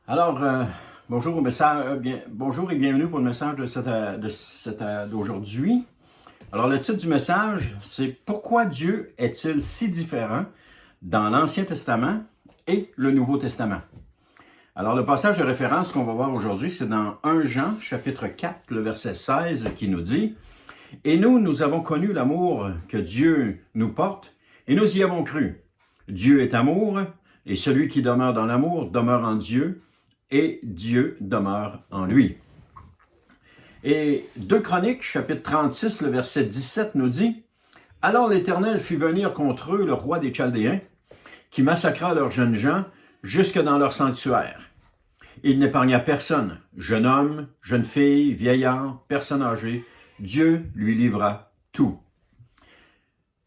Alors, bonjour au message, bonjour et bienvenue pour le message d'aujourd'hui. Alors, le titre du message, c'est Pourquoi Dieu est-il si différent dans l'Ancien Testament et le Nouveau Testament? Alors, le passage de référence qu'on va voir aujourd'hui, c'est dans 1 Jean, chapitre 4, le verset 16, qui nous dit « Et nous avons connu l'amour que Dieu nous porte, et nous y avons cru. Dieu est amour, et celui qui demeure dans l'amour demeure en Dieu, et Dieu demeure en lui. » Et 2 Chroniques, chapitre 36, le verset 17 nous dit « Alors l'Éternel fit venir contre eux le roi des Chaldéens, qui massacra leurs jeunes gens jusque dans leur sanctuaire. Il n'épargna personne, jeune homme, jeune fille, vieillard, personne âgée. Dieu lui livra tout. »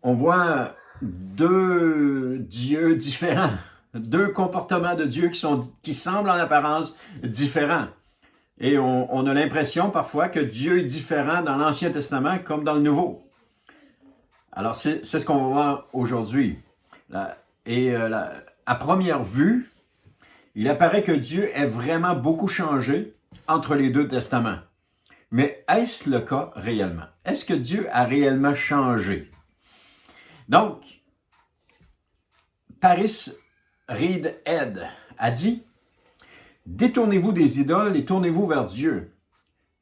On voit deux dieux différents. Deux comportements de Dieu qui semblent en apparence différents. Et on a l'impression parfois que Dieu est différent dans l'Ancien Testament comme dans le Nouveau. Alors, c'est ce qu'on va voir aujourd'hui. À première vue, il apparaît que Dieu est vraiment beaucoup changé entre les deux testaments. Mais est-ce le cas réellement? Est-ce que Dieu a réellement changé? Donc, Paris Reed Head a dit « Détournez-vous des idoles et tournez-vous vers Dieu,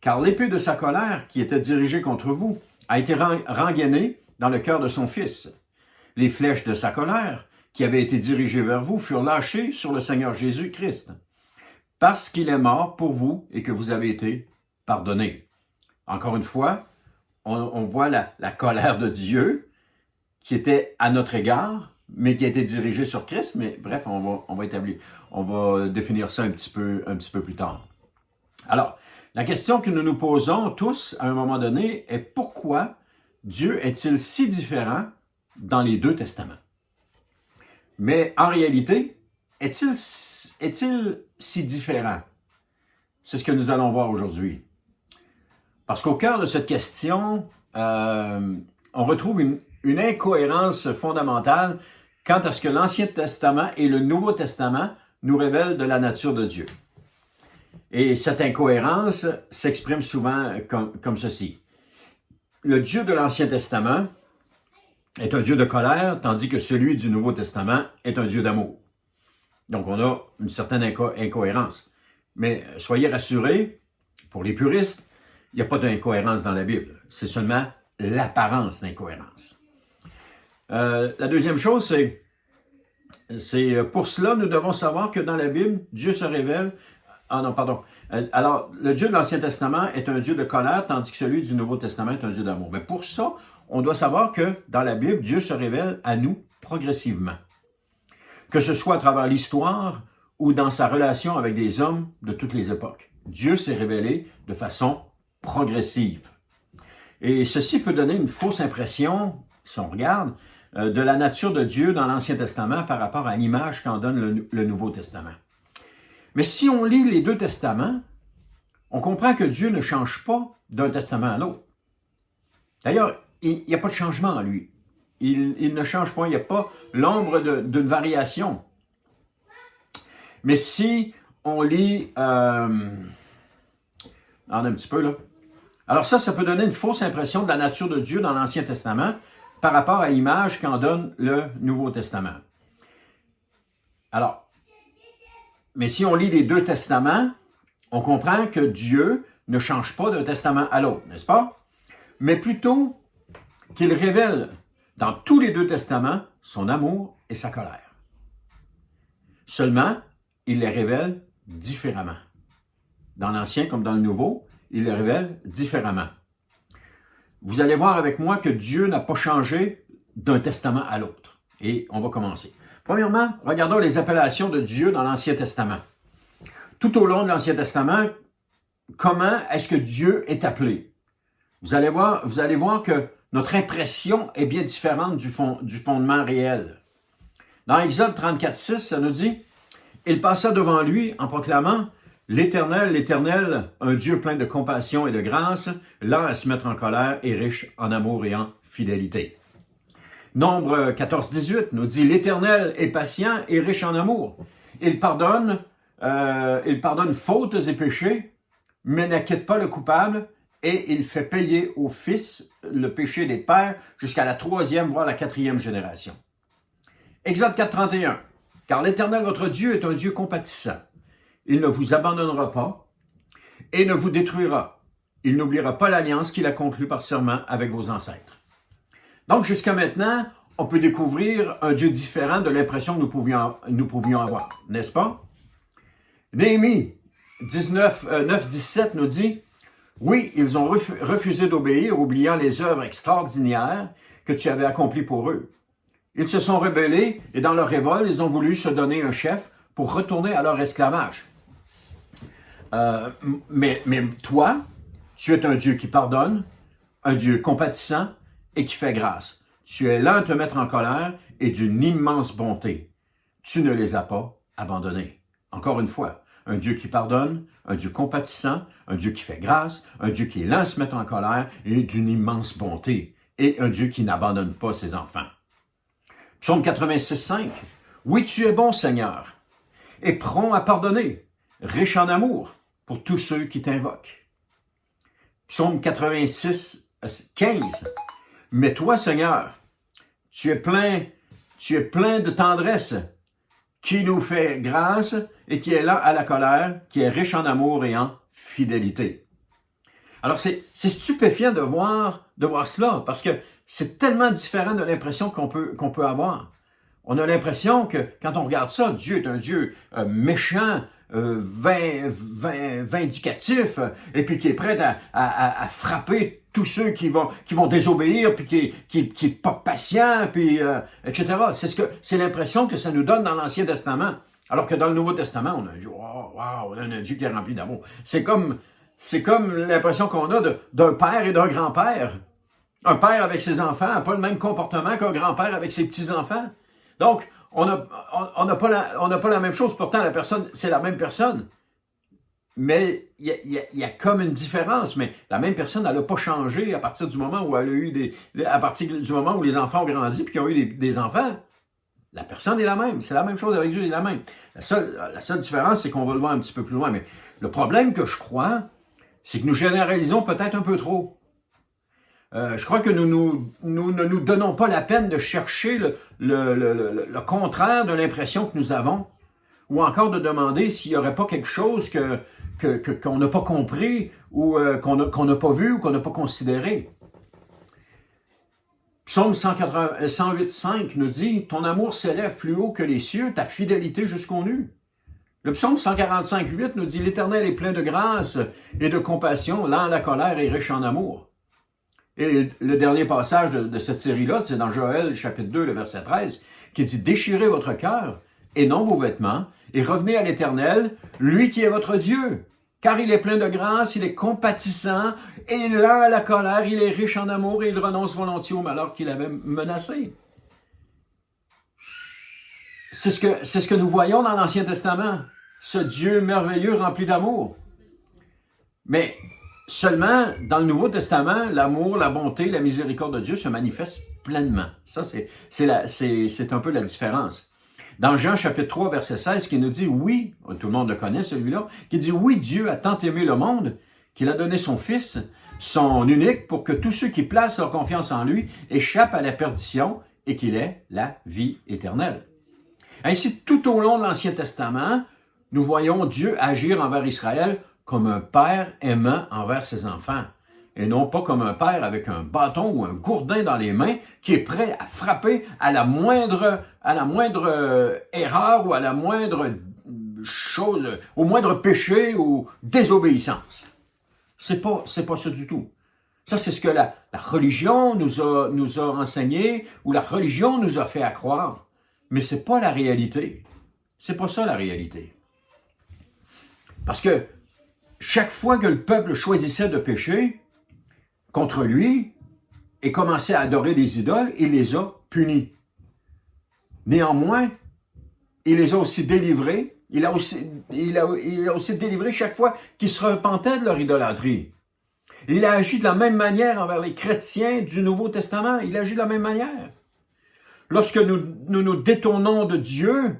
car l'épée de sa colère, qui était dirigée contre vous, a été rengainée dans le cœur de son Fils. Les flèches de sa colère, qui avaient été dirigées vers vous, furent lâchées sur le Seigneur Jésus-Christ, parce qu'il est mort pour vous et que vous avez été pardonnés. » Encore une fois, on voit la colère de Dieu qui était à notre égard, mais qui a été dirigé sur Christ. Mais bref, on va définir ça un petit peu plus tard. Alors, la question que nous nous posons tous à un moment donné est pourquoi Dieu est-il si différent dans les deux testaments? Mais en réalité, est-il si différent? C'est ce que nous allons voir aujourd'hui. Parce qu'au cœur de cette question, on retrouve une incohérence fondamentale quant à ce que l'Ancien Testament et le Nouveau Testament nous révèlent de la nature de Dieu. Et cette incohérence s'exprime souvent comme ceci. Le Dieu de l'Ancien Testament est un Dieu de colère, tandis que celui du Nouveau Testament est un Dieu d'amour. Donc on a une certaine incohérence. Mais soyez rassurés, pour les puristes, il n'y a pas d'incohérence dans la Bible. C'est seulement l'apparence d'incohérence. La deuxième chose, c'est pour cela, nous devons savoir que dans la Bible, Dieu se révèle... Alors, le Dieu de l'Ancien Testament est un Dieu de colère, tandis que celui du Nouveau Testament est un Dieu d'amour. Mais pour ça, on doit savoir que dans la Bible, Dieu se révèle à nous progressivement. Que ce soit à travers l'histoire ou dans sa relation avec des hommes de toutes les époques. Dieu s'est révélé de façon progressive. Et ceci peut donner une fausse impression, si on regarde, de la nature de Dieu dans l'Ancien Testament par rapport à l'image qu'en donne le Nouveau Testament. Mais si on lit les deux testaments, on comprend que Dieu ne change pas d'un testament à l'autre. D'ailleurs, il n'y a pas de changement en lui. Il ne change pas, il n'y a pas l'ombre d'une variation. Mais si on lit... un petit peu là. Alors ça peut donner une fausse impression de la nature de Dieu dans l'Ancien Testament par rapport à l'image qu'en donne le Nouveau Testament. Alors, mais si on lit les deux testaments, on comprend que Dieu ne change pas d'un testament à l'autre, n'est-ce pas? Mais plutôt qu'il révèle dans tous les deux testaments son amour et sa colère. Seulement, il les révèle différemment. Dans l'Ancien comme dans le Nouveau, il les révèle différemment. Vous allez voir avec moi que Dieu n'a pas changé d'un testament à l'autre. Et on va commencer. Premièrement, regardons les appellations de Dieu dans l'Ancien Testament. Tout au long de l'Ancien Testament, comment est-ce que Dieu est appelé? Vous allez voir que notre impression est bien différente du fondement réel. Dans Exode 34:6, ça nous dit « Il passa devant lui en proclamant « L'Éternel, l'Éternel, un Dieu plein de compassion et de grâce, lent à se mettre en colère et riche en amour et en fidélité. » Nombre 14:18 nous dit « L'Éternel est patient et riche en amour. Il pardonne il pardonne fautes et péchés, mais n'acquitte pas le coupable, et il fait payer au Fils le péché des pères jusqu'à la 3e, voire la 4e génération. Exode 4, 31. Car l'Éternel, votre Dieu, est un Dieu compatissant. Il ne vous abandonnera pas et ne vous détruira. Il n'oubliera pas l'alliance qu'il a conclue par serment avec vos ancêtres. Donc, jusqu'à maintenant, on peut découvrir un Dieu différent de l'impression que nous pouvions avoir, n'est-ce pas? Néhémie 9-17 nous dit, « Oui, ils ont refusé d'obéir, oubliant les œuvres extraordinaires que tu avais accomplies pour eux. Ils se sont rebellés et dans leur révolte, ils ont voulu se donner un chef pour retourner à leur esclavage. Mais toi, tu es un Dieu qui pardonne, un Dieu compatissant et qui fait grâce. Tu es lent à te mettre en colère et d'une immense bonté. Tu ne les as pas abandonnés. » Encore une fois, un Dieu qui pardonne, un Dieu compatissant, un Dieu qui fait grâce, un Dieu qui est lent à se mettre en colère et d'une immense bonté, et un Dieu qui n'abandonne pas ses enfants. Psaume 86, 5. « Oui, tu es bon, Seigneur, et prompt à pardonner, riche en amour pour tous ceux qui t'invoquent. » Psaume 86, 15. « Mais toi, Seigneur, tu es plein de tendresse, qui nous fait grâce et qui est lent à la colère, qui est riche en amour et en fidélité. » Alors, c'est stupéfiant de voir cela, parce que c'est tellement différent de l'impression qu'on peut avoir. On a l'impression que, quand on regarde ça, Dieu est un Dieu méchant, vindicatif, et puis qui est prêt à frapper tous ceux qui vont désobéir, puis qui est pas patient, puis etc. C'est l'impression que ça nous donne dans l'Ancien Testament. Alors que dans le Nouveau Testament, on a un Dieu, on a un Dieu qui est rempli d'amour. C'est comme l'impression qu'on a d'un père et d'un grand-père. Un père avec ses enfants n'a pas le même comportement qu'un grand-père avec ses petits-enfants. Donc, on n'a pas la même chose. Pourtant, la personne, c'est la même personne. Mais il y a comme une différence. Mais la même personne, elle n'a pas changé à partir du moment où elle a eu à partir du moment où les enfants ont grandi et qu'ils ont eu des enfants. La personne est la même. C'est la même chose avec Dieu, il est la même. La seule différence, c'est qu'on va le voir un petit peu plus loin. Mais le problème que je crois, c'est que nous généralisons peut-être un peu trop. Je crois que nous ne nous donnons pas la peine de chercher le contraire de l'impression que nous avons, ou encore de demander s'il n'y aurait pas quelque chose qu'on n'a pas compris, ou qu'on n'a pas vu, ou qu'on n'a pas considéré. Psaume 108.5 nous dit « Ton amour s'élève plus haut que les cieux, ta fidélité jusqu'aux nues. » Le psaume 145.8 nous dit « L'Éternel est plein de grâce et de compassion, lent à la colère et riche en amour. » Et le dernier passage de cette série-là, c'est dans Joël, chapitre 2, le verset 13, qui dit « Déchirez votre cœur et non vos vêtements, et revenez à l'Éternel, lui qui est votre Dieu. Car il est plein de grâce, il est compatissant, et lent à la colère, il est riche en amour, et il renonce volontiers au malheur qu'il avait menacé. » C'est ce que nous voyons dans l'Ancien Testament, ce Dieu merveilleux rempli d'amour. Mais seulement, dans le Nouveau Testament, l'amour, la bonté, la miséricorde de Dieu se manifestent pleinement. Ça, c'est un peu la différence. Dans Jean chapitre 3, verset 16, qui nous dit « Oui », tout le monde le connaît celui-là, qui dit « Oui, Dieu a tant aimé le monde qu'il a donné son Fils, son unique, pour que tous ceux qui placent leur confiance en lui échappent à la perdition et qu'il ait la vie éternelle. » Ainsi, tout au long de l'Ancien Testament, nous voyons Dieu agir envers Israël comme un père aimant envers ses enfants, et non pas comme un père avec un bâton ou un gourdin dans les mains qui est prêt à frapper à la moindre erreur ou à la moindre chose, au moindre péché ou désobéissance. C'est pas ça du tout. Ça, c'est ce que la religion nous a enseigné, ou la religion nous a fait à croire. Mais c'est pas la réalité. C'est pas ça la réalité. Parce que chaque fois que le peuple choisissait de pécher contre lui et commençait à adorer des idoles, il les a punis. Néanmoins, il les a aussi délivrés. Il a aussi délivré chaque fois qu'ils se repentaient de leur idolâtrie. Il a agi de la même manière envers les chrétiens du Nouveau Testament. Il agit de la même manière. Lorsque nous nous détournons de Dieu,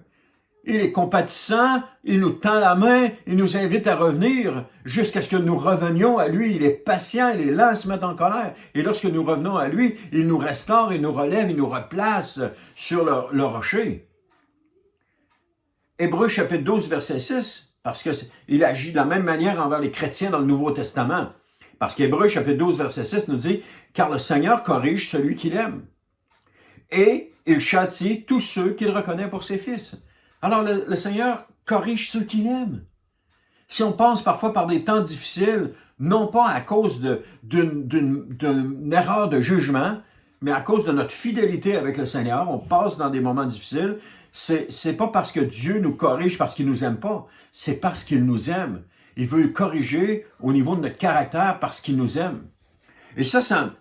il est compatissant, il nous tend la main, il nous invite à revenir jusqu'à ce que nous revenions à lui. Il est patient, il est lent à se mettre en colère. Et lorsque nous revenons à lui, il nous restaure, il nous relève, il nous replace sur le rocher. Hébreux chapitre 12, verset 6, parce qu'il agit de la même manière envers les chrétiens dans le Nouveau Testament. Parce qu'Hébreux chapitre 12, verset 6 nous dit « Car le Seigneur corrige celui qu'il aime, et il châtie tous ceux qu'il reconnaît pour ses fils. » Alors le Seigneur corrige ceux qu'il aime. Si on passe parfois par des temps difficiles, non pas à cause d'une erreur de jugement, mais à cause de notre fidélité avec le Seigneur, on passe dans des moments difficiles, c'est pas parce que Dieu nous corrige parce qu'il nous aime pas, c'est parce qu'il nous aime. Il veut corriger au niveau de notre caractère parce qu'il nous aime. Et ça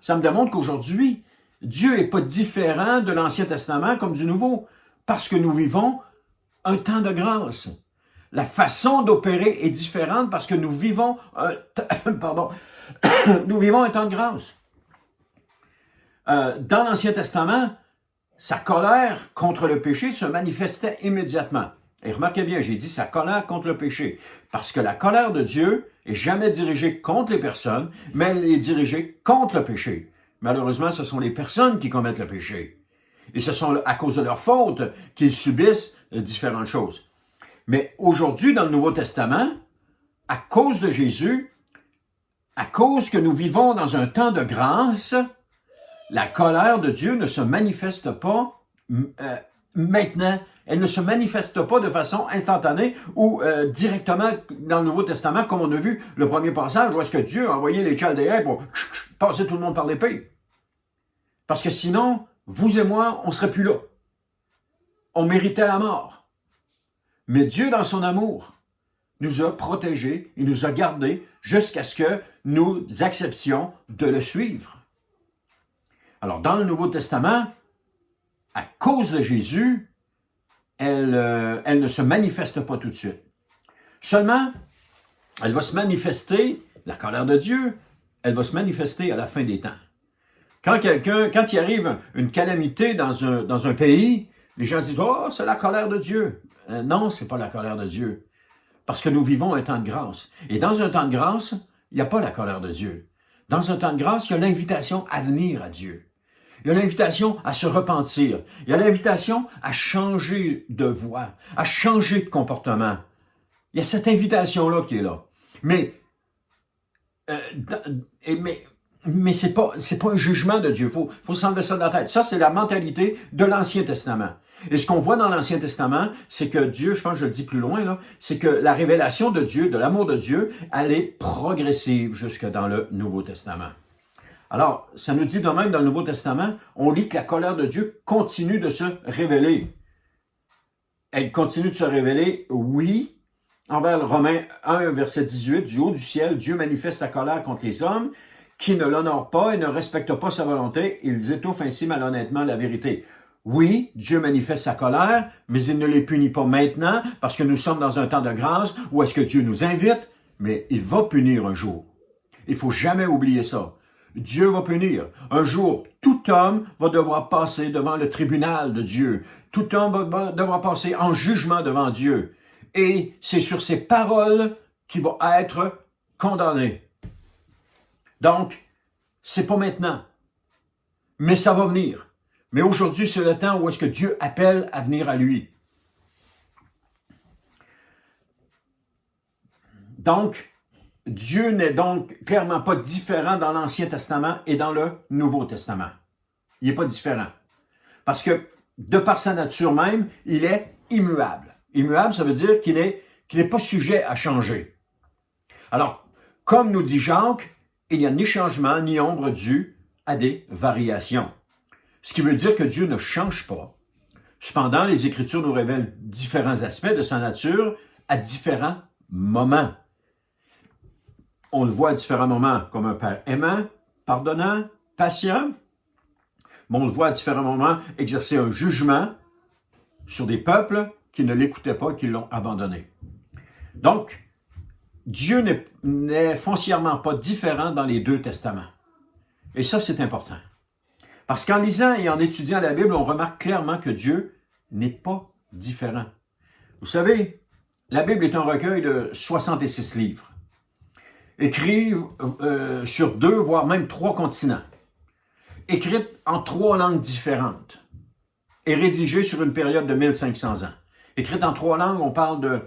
me démontre qu'aujourd'hui, Dieu n'est pas différent de l'Ancien Testament comme du Nouveau, parce que nous vivons un temps de grâce. La façon d'opérer est différente parce que nous vivons nous vivons un temps de grâce. Dans l'Ancien Testament, sa colère contre le péché se manifestait immédiatement. Et remarquez bien, j'ai dit sa colère contre le péché, parce que la colère de Dieu est jamais dirigée contre les personnes, mais elle est dirigée contre le péché. Malheureusement, ce sont les personnes qui commettent le péché. Et ce sont à cause de leur faute qu'ils subissent différentes choses. Mais aujourd'hui, dans le Nouveau Testament, à cause de Jésus, à cause que nous vivons dans un temps de grâce, la colère de Dieu ne se manifeste pas maintenant. Elle ne se manifeste pas de façon instantanée ou directement dans le Nouveau Testament, comme on a vu le premier passage, où est-ce que Dieu a envoyé les Chaldéens pour passer tout le monde par l'épée. Parce que sinon, vous et moi, on ne serait plus là. On méritait la mort. Mais Dieu, dans son amour, nous a protégés, il nous a gardés jusqu'à ce que nous acceptions de le suivre. Alors, dans le Nouveau Testament, à cause de Jésus, elle ne se manifeste pas tout de suite. Seulement, elle va se manifester, la colère de Dieu, elle va se manifester à la fin des temps. Quand il arrive une calamité dans un pays, les gens disent « Oh, c'est la colère de Dieu ». Non, c'est pas la colère de Dieu. Parce que nous vivons un temps de grâce. Et dans un temps de grâce, il n'y a pas la colère de Dieu. Dans un temps de grâce, il y a l'invitation à venir à Dieu. Il y a l'invitation à se repentir. Il y a l'invitation à changer de voie, à changer de comportement. Il y a cette invitation-là qui est là. Mais c'est pas un jugement de Dieu. Faut s'enlever ça de la tête. Ça, c'est la mentalité de l'Ancien Testament. Et ce qu'on voit dans l'Ancien Testament, c'est que Dieu, je pense que je le dis plus loin, là, c'est que la révélation de Dieu, de l'amour de Dieu, elle est progressive jusque dans le Nouveau Testament. Alors, ça nous dit de même dans le Nouveau Testament, on lit que la colère de Dieu continue de se révéler. Elle continue de se révéler, oui, envers le Romains 1, verset 18, du haut du ciel, Dieu manifeste sa colère contre les hommes qui ne l'honorent pas et ne respectent pas sa volonté. Ils étouffent ainsi malhonnêtement la vérité. Oui, Dieu manifeste sa colère, mais il ne les punit pas maintenant parce que nous sommes dans un temps de grâce où est-ce que Dieu nous invite, mais il va punir un jour. Il faut jamais oublier ça. Dieu va punir. Un jour, tout homme va devoir passer devant le tribunal de Dieu. Tout homme va devoir passer en jugement devant Dieu. Et c'est sur ses paroles qu'il va être condamné. Donc, c'est pas maintenant, mais ça va venir. Mais aujourd'hui, c'est le temps où est-ce que Dieu appelle à venir à lui. Donc, Dieu n'est donc clairement pas différent dans l'Ancien Testament et dans le Nouveau Testament. Il n'est pas différent. Parce que, de par sa nature même, il est immuable. Immuable, ça veut dire qu'il n'est pas sujet à changer. Alors, comme nous dit Jacques, il n'y a ni changement ni ombre due à des variations. Ce qui veut dire que Dieu ne change pas. Cependant, les Écritures nous révèlent différents aspects de sa nature à différents moments. On le voit à différents moments comme un Père aimant, pardonnant, patient. Mais on le voit à différents moments exercer un jugement sur des peuples qui ne l'écoutaient pas et qui l'ont abandonné. Donc, Dieu n'est foncièrement pas différent dans les deux testaments. Et ça, c'est important. Parce qu'en lisant et en étudiant la Bible, on remarque clairement que Dieu n'est pas différent. Vous savez, la Bible est un recueil de 66 livres, écrits sur 2, voire même 3 continents, écrits en 3 langues différentes et rédigés sur une période de 1500 ans. Écrits en 3 langues, on parle de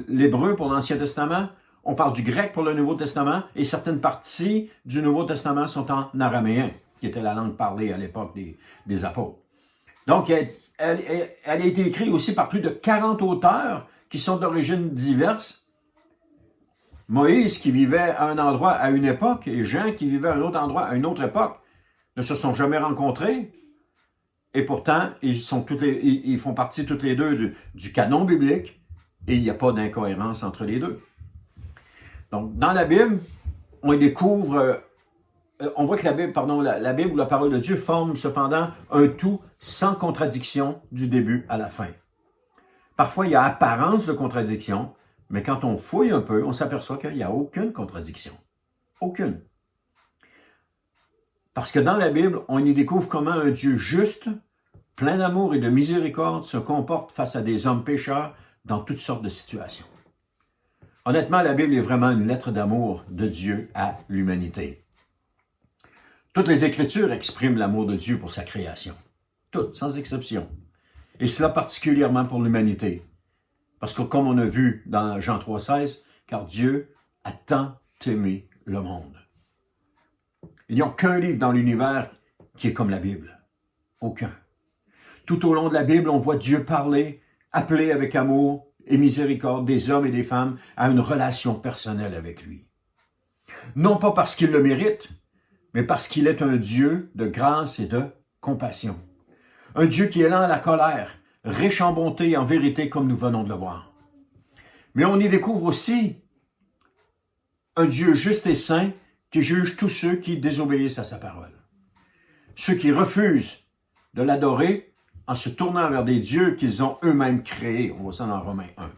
l'hébreu pour l'Ancien Testament, on parle du grec pour le Nouveau Testament, et certaines parties du Nouveau Testament sont en araméen, qui était la langue parlée à l'époque des apôtres. Donc, elle a été écrite aussi par plus de 40 auteurs qui sont d'origines diverses. Moïse, qui vivait à un endroit à une époque, et Jean, qui vivait à un autre endroit à une autre époque, ne se sont jamais rencontrés. Et pourtant, ils font partie toutes les deux du canon biblique, et il n'y a pas d'incohérence entre les deux. Donc, dans la Bible, on découvre, on voit que la Bible ou la parole de Dieu forme cependant un tout sans contradiction du début à la fin. Parfois, il y a apparence de contradiction, mais quand on fouille un peu, on s'aperçoit qu'il n'y a aucune contradiction. Aucune. Parce que dans la Bible, on y découvre comment un Dieu juste, plein d'amour et de miséricorde, se comporte face à des hommes pécheurs dans toutes sortes de situations. Honnêtement, la Bible est vraiment une lettre d'amour de Dieu à l'humanité. Toutes les Écritures expriment l'amour de Dieu pour sa création. Toutes, sans exception. Et cela particulièrement pour l'humanité. Parce que comme on a vu dans Jean 3,16, car Dieu a tant aimé le monde. Il n'y a aucun livre dans l'univers qui est comme la Bible. Aucun. Tout au long de la Bible, on voit Dieu parler, appeler avec amour et miséricorde des hommes et des femmes à une relation personnelle avec lui. Non pas parce qu'il le mérite, mais parce qu'il est un Dieu de grâce et de compassion. Un Dieu qui est lent à la colère, riche en bonté et en vérité comme nous venons de le voir. Mais on y découvre aussi un Dieu juste et saint qui juge tous ceux qui désobéissent à sa parole. Ceux qui refusent de l'adorer en se tournant vers des dieux qu'ils ont eux-mêmes créés. On voit ça dans Romains 1.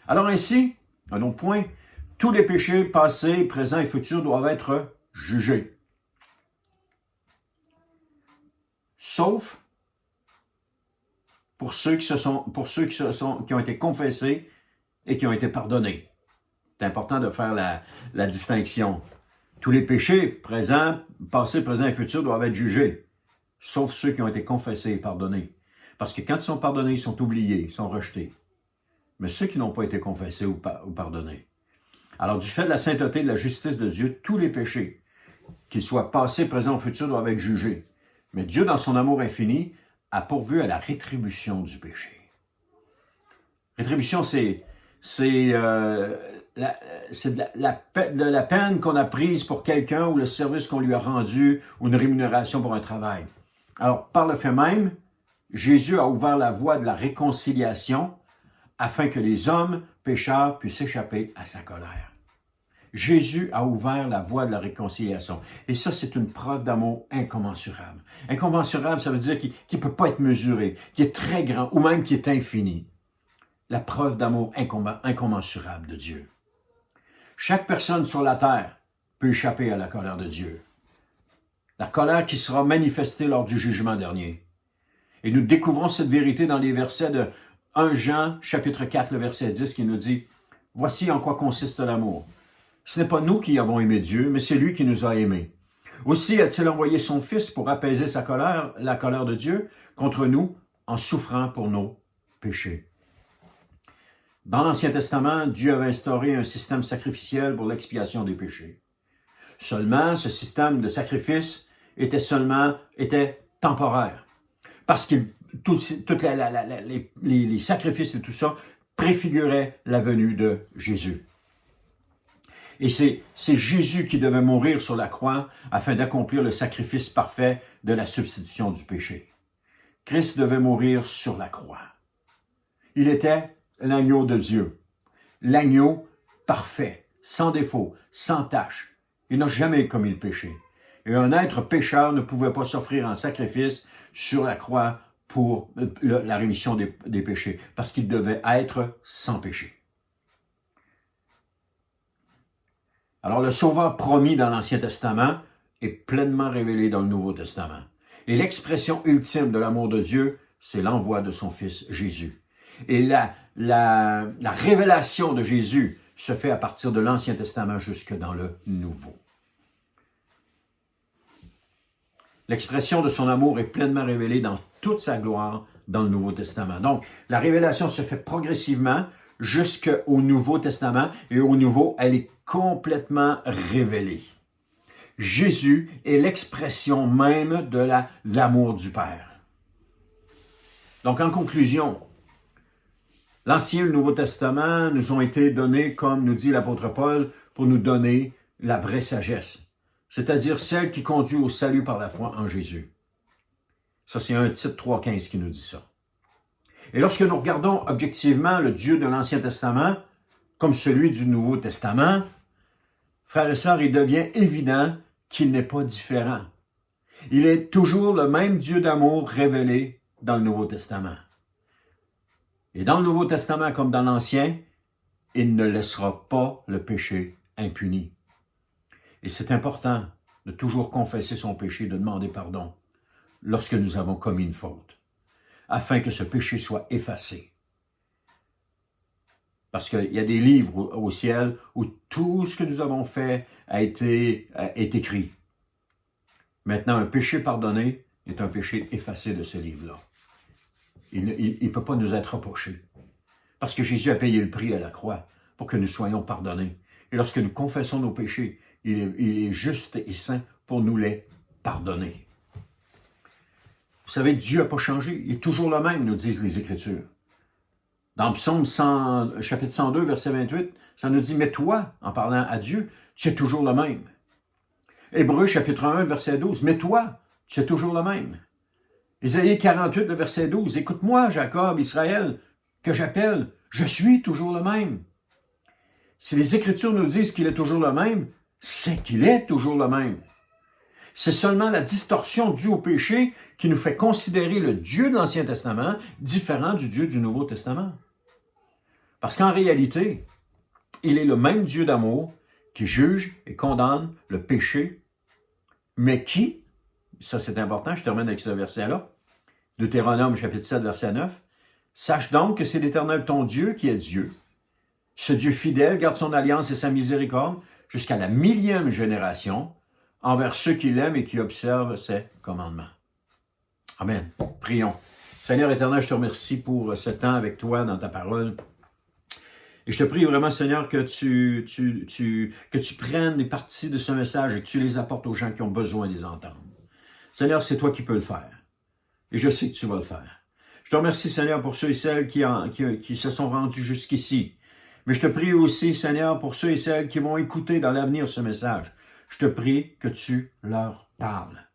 Alors ainsi, un autre point, tous les péchés passés, présents et futurs doivent être jugés. Sauf pour ceux qui ont été confessés et qui ont été pardonnés. C'est important de faire la distinction. Tous les péchés présents, passés, présents et futurs doivent être jugés, sauf ceux qui ont été confessés et pardonnés. Parce que quand ils sont pardonnés, ils sont oubliés, ils sont rejetés. Mais ceux qui n'ont pas été confessés ou pardonnés. Alors, du fait de la sainteté et de la justice de Dieu, tous les péchés, qu'ils soient passés, présents ou futurs, doivent être jugés. Mais Dieu, dans son amour infini, a pourvu à la rétribution du péché. Rétribution, c'est la peine qu'on a prise pour quelqu'un ou le service qu'on lui a rendu ou une rémunération pour un travail. Alors, par le fait même, Jésus a ouvert la voie de la réconciliation afin que les hommes pécheurs puissent échapper à sa colère. Jésus a ouvert la voie de la réconciliation. Et ça, c'est une preuve d'amour incommensurable. Incommensurable, ça veut dire qu'il ne peut pas être mesuré, qui est très grand ou même qui est infini. La preuve d'amour incommensurable de Dieu. Chaque personne sur la terre peut échapper à la colère de Dieu. La colère qui sera manifestée lors du jugement dernier. Et nous découvrons cette vérité dans les versets de 1 Jean, chapitre 4, le verset 10, qui nous dit « Voici en quoi consiste l'amour. Ce n'est pas nous qui avons aimé Dieu, mais c'est lui qui nous a aimés. Aussi a-t-il envoyé son Fils pour apaiser sa colère, la colère de Dieu, contre nous, en souffrant pour nos péchés. » Dans l'Ancien Testament, Dieu avait instauré un système sacrificiel pour l'expiation des péchés. Seulement, ce système de sacrifice était temporaire. Parce que les sacrifices et tout ça préfiguraient la venue de Jésus. Et c'est Jésus qui devait mourir sur la croix afin d'accomplir le sacrifice parfait de la substitution du péché. Christ devait mourir sur la croix. Il était l'agneau de Dieu, l'agneau parfait, sans défaut, sans tache. Il n'a jamais commis le péché. Et un être pécheur ne pouvait pas s'offrir en sacrifice sur la croix pour la rémission des péchés, parce qu'il devait être sans péché. Alors, le Sauveur promis dans l'Ancien Testament est pleinement révélé dans le Nouveau Testament. Et l'expression ultime de l'amour de Dieu, c'est l'envoi de son Fils Jésus. Et la révélation de Jésus se fait à partir de l'Ancien Testament jusque dans le Nouveau. L'expression de son amour est pleinement révélée dans toute sa gloire dans le Nouveau Testament. Donc, la révélation se fait progressivement jusqu'au Nouveau Testament et au Nouveau, elle est complètement révélée. Jésus est l'expression même de l'amour du Père. Donc, en conclusion, l'Ancien et le Nouveau Testament nous ont été donnés, comme nous dit l'apôtre Paul, pour nous donner la vraie sagesse, c'est-à-dire celle qui conduit au salut par la foi en Jésus. Ça, c'est 1 Tite 3,15 qui nous dit ça. Et lorsque nous regardons objectivement le Dieu de l'Ancien Testament comme celui du Nouveau Testament, frères et sœurs, il devient évident qu'il n'est pas différent. Il est toujours le même Dieu d'amour révélé dans le Nouveau Testament. Et dans le Nouveau Testament comme dans l'Ancien, il ne laissera pas le péché impuni. Et c'est important de toujours confesser son péché, de demander pardon lorsque nous avons commis une faute, afin que ce péché soit effacé. Parce qu'il y a des livres au ciel où tout ce que nous avons fait est écrit. Maintenant, un péché pardonné est un péché effacé de ce livre-là. Il ne peut pas nous être reproché. Parce que Jésus a payé le prix à la croix pour que nous soyons pardonnés. Et lorsque nous confessons nos péchés, il est juste et saint pour nous les pardonner. Vous savez, Dieu n'a pas changé. Il est toujours le même, nous disent les Écritures. Dans Psaume chapitre 102, verset 28, ça nous dit « Mais toi, en parlant à Dieu, tu es toujours le même. » Hébreux chapitre 1, verset 12, « Mais toi, tu es toujours le même. » Ésaïe 48, le verset 12, « Écoute-moi, Jacob, Israël, que j'appelle, je suis toujours le même. » Si les Écritures nous disent qu'il est toujours le même, c'est qu'il est toujours le même. C'est seulement la distorsion due au péché qui nous fait considérer le Dieu de l'Ancien Testament différent du Dieu du Nouveau Testament. Parce qu'en réalité, il est le même Dieu d'amour qui juge et condamne le péché, mais qui, ça c'est important, je termine avec ce verset-là, Deutéronome chapitre 7, verset 9, « Sache donc que c'est l'Éternel ton Dieu qui est Dieu. Ce Dieu fidèle garde son alliance et sa miséricorde jusqu'à la 1000e génération, envers ceux qui l'aiment et qui observent ses commandements. » Amen. Prions. Seigneur éternel, je te remercie pour ce temps avec toi dans ta parole. Et je te prie vraiment, Seigneur, que tu prennes les parties de ce message et que tu les apportes aux gens qui ont besoin de les entendre. Seigneur, c'est toi qui peux le faire. Et je sais que tu vas le faire. Je te remercie, Seigneur, pour ceux et celles qui se sont rendus jusqu'ici. Mais je te prie aussi, Seigneur, pour ceux et celles qui vont écouter dans l'avenir ce message. Je te prie que tu leur parles,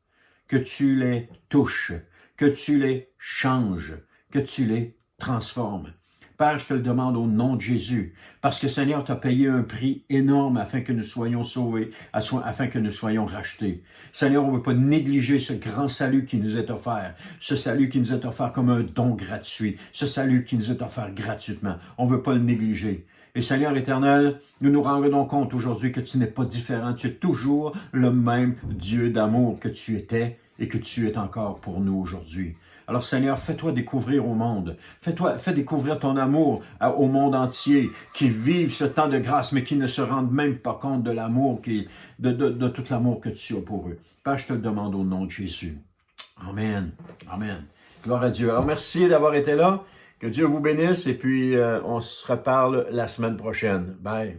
que tu les touches, que tu les changes, que tu les transformes. Père, je te le demande au nom de Jésus, parce que Seigneur, tu as payé un prix énorme afin que nous soyons sauvés, afin que nous soyons rachetés. Seigneur, on ne veut pas négliger ce grand salut qui nous est offert, ce salut qui nous est offert comme un don gratuit, ce salut qui nous est offert gratuitement. On ne veut pas le négliger. Et Seigneur éternel, nous nous rendons compte aujourd'hui que tu n'es pas différent. Tu es toujours le même Dieu d'amour que tu étais et que tu es encore pour nous aujourd'hui. Alors Seigneur, fais-toi découvrir au monde. Fais découvrir ton amour au monde entier, qui vivent ce temps de grâce, mais qui ne se rendent même pas compte de l'amour, de tout l'amour que tu as pour eux. Père, je te le demande au nom de Jésus. Amen. Amen. Gloire à Dieu. Alors merci d'avoir été là. Que Dieu vous bénisse et puis on se reparle la semaine prochaine. Bye.